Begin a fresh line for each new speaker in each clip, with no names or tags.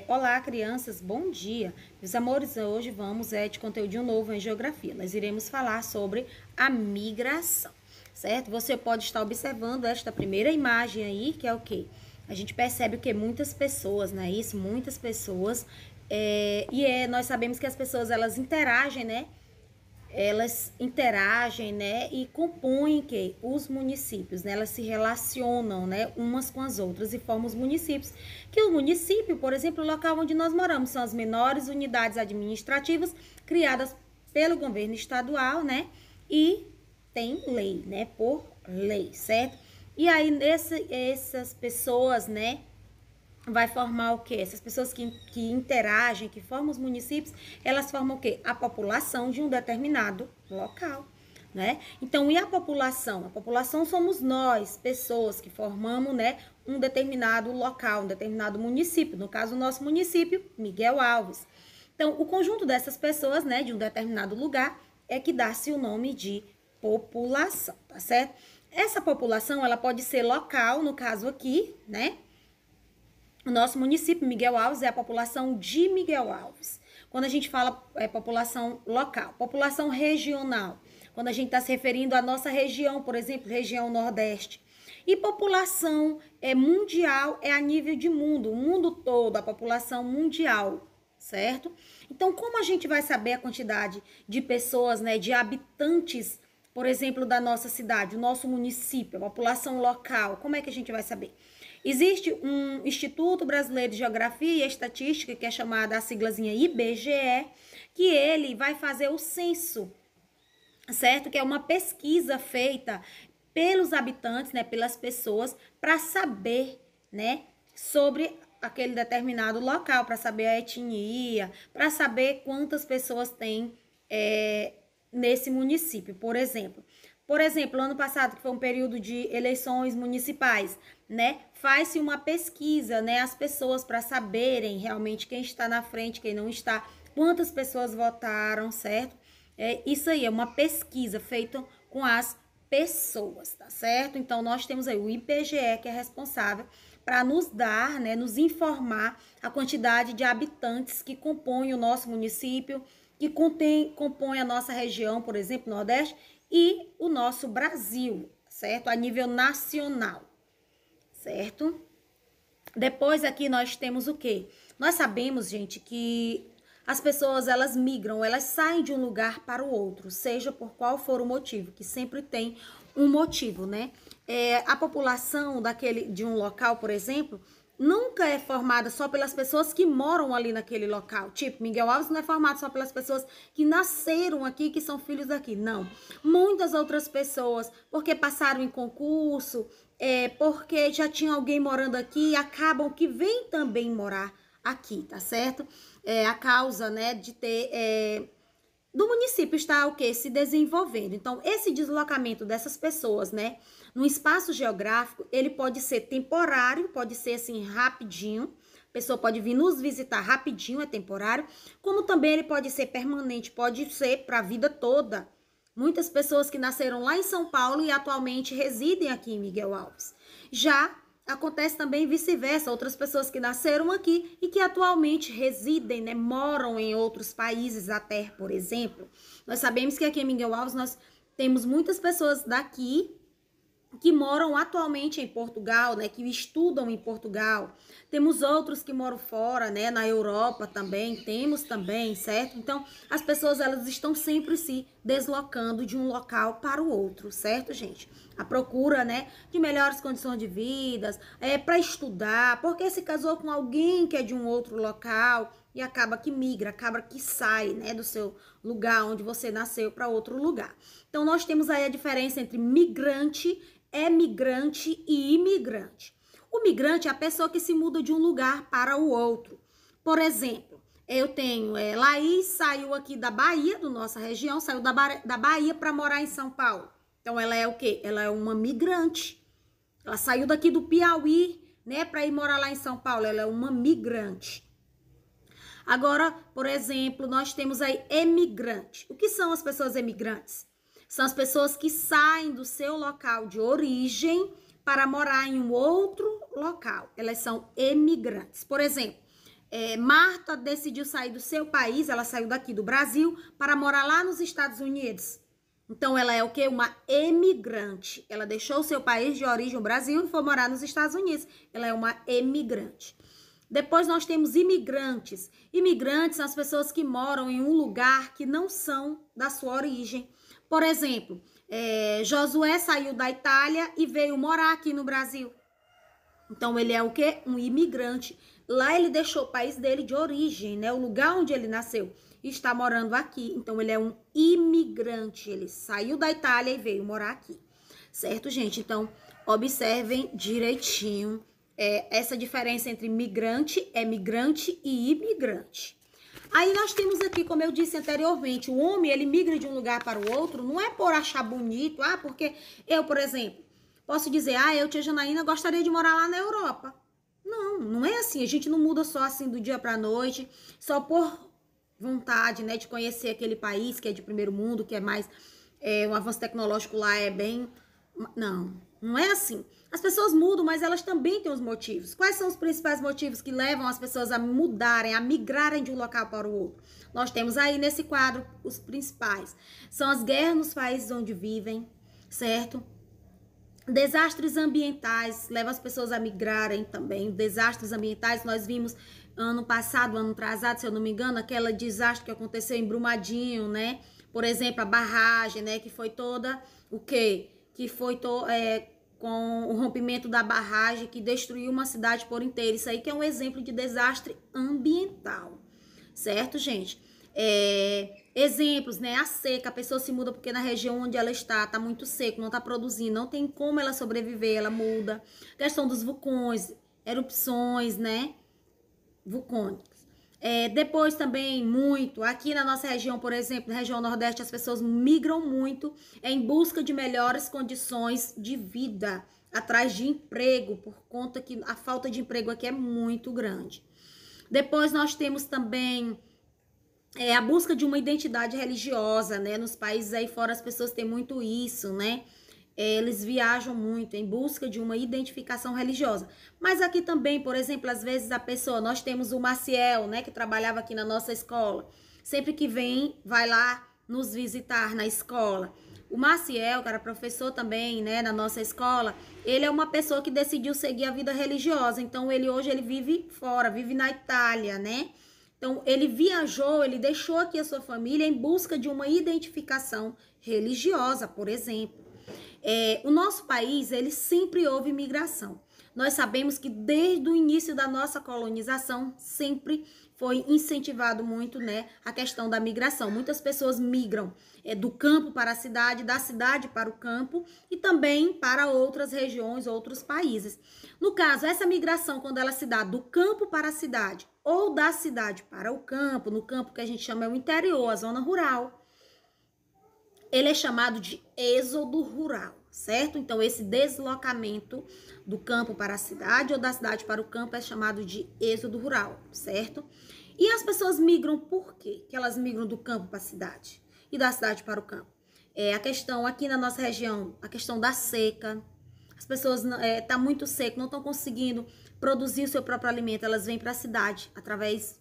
Olá, crianças, bom dia. Meus amores, hoje vamos de conteúdo novo em geografia. Nós iremos falar sobre a migração, certo? Você pode estar observando esta primeira imagem aí, que é o quê? A gente percebe que muitas pessoas, não é isso? Muitas pessoas, nós sabemos que as pessoas, elas interagem, né? Elas interagem, né, e compõem que os municípios, né, elas se relacionam, né, umas com as outras e formam os municípios. Que o município, por exemplo, o local onde nós moramos, são as menores unidades administrativas criadas pelo governo estadual, né, e tem lei, né, por lei, certo? E aí essas pessoas, né, vai formar o quê? Essas pessoas que interagem, que formam os municípios, elas formam o quê? A população de um determinado local, né? Então, e a população? A população somos nós, pessoas que formamos, né, um determinado local, um determinado município. No caso, o nosso município, Miguel Alves. Então, o conjunto dessas pessoas, né, de um determinado lugar, é que dá-se o nome de população, tá certo? Essa população, ela pode ser local, no caso aqui, né? O nosso município, Miguel Alves, é a população de Miguel Alves. Quando a gente fala população local, população regional, quando a gente está se referindo à nossa região, por exemplo, região Nordeste. E população mundial é a nível de mundo, o mundo todo, a população mundial, certo? Então, como a gente vai saber a quantidade de pessoas, né, de habitantes, por exemplo, da nossa cidade, o nosso município, a população local, como é que a gente vai saber? Existe um Instituto Brasileiro de Geografia e Estatística, que é chamada a siglazinha IBGE, que ele vai fazer o censo, certo? Que é uma pesquisa feita pelos habitantes, né, pelas pessoas, para saber, né, sobre aquele determinado local, para saber a etnia, para saber quantas pessoas tem nesse município, por exemplo. Por exemplo, ano passado, que foi um período de eleições municipais, né? Faz-se uma pesquisa, né? As pessoas para saberem realmente quem está na frente, quem não está, quantas pessoas votaram, certo? Isso aí é uma pesquisa feita com as pessoas, tá certo? Então, nós temos aí o IBGE, que é responsável para nos dar, né, nos informar a quantidade de habitantes que compõem o nosso município, que compõe a nossa região, por exemplo, Nordeste, e o nosso Brasil, certo? A nível nacional, certo? Depois aqui nós temos o quê? Nós sabemos, gente, que as pessoas, elas migram, elas saem de um lugar para o outro, seja por qual for o motivo, que sempre tem um motivo, né? A população de um local, por exemplo, nunca é formada só pelas pessoas que moram ali naquele local. Tipo, Miguel Alves não é formado só pelas pessoas que nasceram aqui, que são filhos daqui. Não. Muitas outras pessoas, porque passaram em concurso, porque já tinha alguém morando aqui, acabam que vem também morar aqui, tá certo? A causa, né, de ter... do município está o quê? Se desenvolvendo. Então, esse deslocamento dessas pessoas, né, no espaço geográfico, ele pode ser temporário, pode ser assim rapidinho. A pessoa pode vir nos visitar rapidinho, é temporário, como também ele pode ser permanente, pode ser para a vida toda. Muitas pessoas que nasceram lá em São Paulo e atualmente residem aqui em Miguel Alves. Já acontece também vice-versa, outras pessoas que nasceram aqui e que atualmente residem, né, moram em outros países até, por exemplo. Nós sabemos que aqui em Miguel Alves nós temos muitas pessoas daqui que moram atualmente em Portugal, né, que estudam em Portugal. Temos outros que moram fora, né, na Europa também, temos também, certo? Então, as pessoas, elas estão sempre se deslocando de um local para o outro, certo, gente? A procura, né, de melhores condições de vida, para estudar, porque se casou com alguém que é de um outro local e acaba que migra, acaba que sai, né, do seu lugar onde você nasceu para outro lugar. Então, nós temos aí a diferença entre migrante, emigrante e imigrante. O migrante é a pessoa que se muda de um lugar para o outro. Por exemplo, eu tenho Laís saiu aqui da Bahia, da nossa região, saiu da Bahia para morar em São Paulo. Então, ela é o quê? Ela é uma migrante. Ela saiu daqui do Piauí, né, para ir morar lá em São Paulo. Ela é uma migrante. Agora, por exemplo, nós temos aí emigrante. O que são as pessoas emigrantes? São as pessoas que saem do seu local de origem para morar em um outro local. Elas são emigrantes. Por exemplo, Marta decidiu sair do seu país, ela saiu daqui do Brasil para morar lá nos Estados Unidos. Então, ela é o quê? Uma emigrante. Ela deixou o seu país de origem, o Brasil, e foi morar nos Estados Unidos. Ela é uma emigrante. Depois nós temos imigrantes. Imigrantes são as pessoas que moram em um lugar que não são da sua origem. Por exemplo, Josué saiu da Itália e veio morar aqui no Brasil. Então, ele é o quê? Um imigrante. Lá ele deixou o país dele de origem, né? O lugar onde ele nasceu. E está morando aqui. Então, ele é um imigrante. Ele saiu da Itália e veio morar aqui. Certo, gente? Então, observem direitinho essa diferença entre migrante, emigrante e imigrante. Aí nós temos aqui, como eu disse anteriormente, o homem, ele migra de um lugar para o outro, não é por achar bonito, porque eu, por exemplo, posso dizer, eu, tia Janaína, gostaria de morar lá na Europa. Não, não é assim, a gente não muda só assim do dia para a noite, só por vontade, né, de conhecer aquele país que é de primeiro mundo, que é mais, o avanço tecnológico lá é bem... Não é assim. As pessoas mudam, mas elas também têm os motivos. Quais são os principais motivos que levam as pessoas a mudarem, a migrarem de um local para o outro? Nós temos aí nesse quadro os principais. São as guerras nos países onde vivem, certo? Desastres ambientais levam as pessoas a migrarem também. Desastres ambientais, nós vimos ano passado, ano atrasado, se eu não me engano, aquele desastre que aconteceu em Brumadinho, né? Por exemplo, a barragem, né? Que foi toda o quê? Que foi com o rompimento da barragem que destruiu uma cidade por inteiro. Isso aí que é um exemplo de desastre ambiental, certo, gente? Exemplos, né? A seca, a pessoa se muda porque na região onde ela está muito seco, não está produzindo, não tem como ela sobreviver, ela muda. Questão dos vulcões, erupções, né? Vulcões. Depois também muito, aqui na nossa região, por exemplo, na região Nordeste, as pessoas migram muito em busca de melhores condições de vida, atrás de emprego, por conta que a falta de emprego aqui é muito grande. Depois nós temos também a busca de uma identidade religiosa, né? Nos países aí fora as pessoas têm muito isso, né? Eles viajam muito em busca de uma identificação religiosa. Mas aqui também, por exemplo, às vezes a pessoa, nós temos o Maciel, né, que trabalhava aqui na nossa escola. Sempre que vem, vai lá nos visitar na escola. O Maciel, que era professor também, né, na nossa escola, ele é uma pessoa que decidiu seguir a vida religiosa. Então, hoje ele vive fora, vive na Itália, né? Então, ele viajou, ele deixou aqui a sua família em busca de uma identificação religiosa, por exemplo. O nosso país, ele sempre houve migração. Nós sabemos que desde o início da nossa colonização, sempre foi incentivado muito, né, a questão da migração. Muitas pessoas migram do campo para a cidade, da cidade para o campo e também para outras regiões, outros países. No caso, essa migração, quando ela se dá do campo para a cidade ou da cidade para o campo, no campo que a gente chama o interior, a zona rural, ele é chamado de êxodo rural, certo? Então, esse deslocamento do campo para a cidade ou da cidade para o campo é chamado de êxodo rural, certo? E as pessoas migram por quê? Que elas migram do campo para a cidade e da cidade para o campo. A questão aqui na nossa região, a questão da seca. As pessoas tá muito seco, não estão conseguindo produzir o seu próprio alimento, elas vêm para a cidade através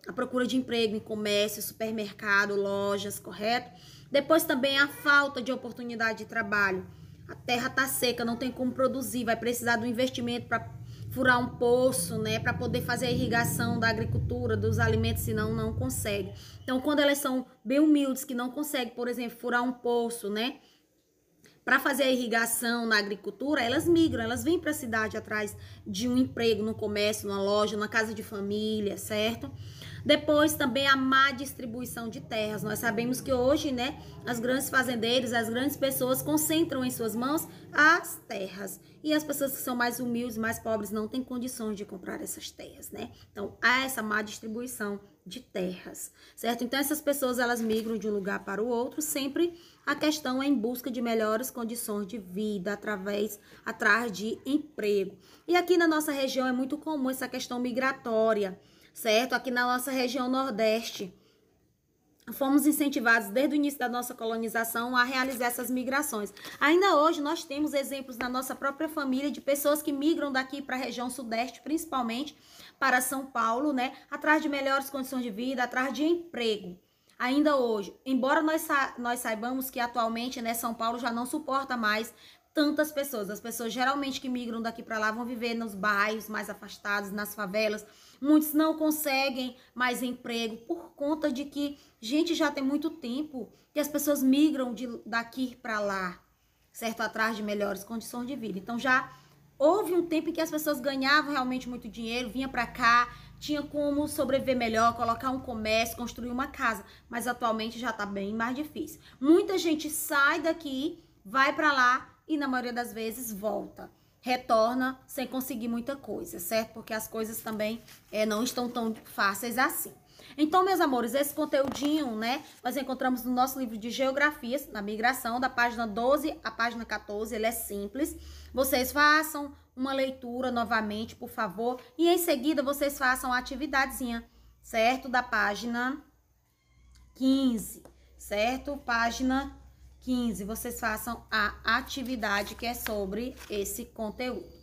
da procura de emprego em comércio, supermercado, lojas, correto? Depois também a falta de oportunidade de trabalho. A terra tá seca, não tem como produzir, vai precisar do investimento para furar um poço, né, para poder fazer a irrigação da agricultura, dos alimentos, senão não consegue. Então, quando elas são bem humildes, que não conseguem, por exemplo, furar um poço, né, para fazer a irrigação na agricultura, elas migram, elas vêm para a cidade atrás de um emprego no comércio, numa loja, na casa de família, certo? Depois também a má distribuição de terras. Nós sabemos que hoje, né, as grandes fazendeiros, as grandes pessoas concentram em suas mãos as terras. E as pessoas que são mais humildes, mais pobres, não têm condições de comprar essas terras, né? Então, há essa má distribuição de terras, certo? Então, essas pessoas, elas migram de um lugar para o outro, sempre a questão é em busca de melhores condições de vida, atrás de emprego. E aqui na nossa região é muito comum essa questão migratória, certo? Aqui na nossa região Nordeste, fomos incentivados desde o início da nossa colonização a realizar essas migrações. Ainda hoje nós temos exemplos na nossa própria família de pessoas que migram daqui para a região sudeste, principalmente para São Paulo, né, atrás de melhores condições de vida, atrás de emprego. Ainda hoje, embora nós saibamos que atualmente, né, São Paulo já não suporta mais tantas pessoas. As pessoas geralmente que migram daqui para lá vão viver nos bairros mais afastados, nas favelas. Muitos não conseguem mais emprego por conta de que, gente, já tem muito tempo que as pessoas migram daqui para lá, certo? Atrás de melhores condições de vida. Então já houve um tempo em que as pessoas ganhavam realmente muito dinheiro, vinha para cá, tinha como sobreviver melhor, colocar um comércio, construir uma casa, mas atualmente já tá bem mais difícil. Muita gente sai daqui, vai para lá e na maioria das vezes volta, retorna sem conseguir muita coisa, certo? Porque as coisas também não estão tão fáceis assim. Então, meus amores, esse conteúdinho, né, nós encontramos no nosso livro de geografias, na migração, da página 12 à página 14, ele é simples. Vocês façam uma leitura novamente, por favor, e em seguida vocês façam a atividadezinha, certo? Da página 15, certo? Página 15, vocês façam a atividade que é sobre esse conteúdo.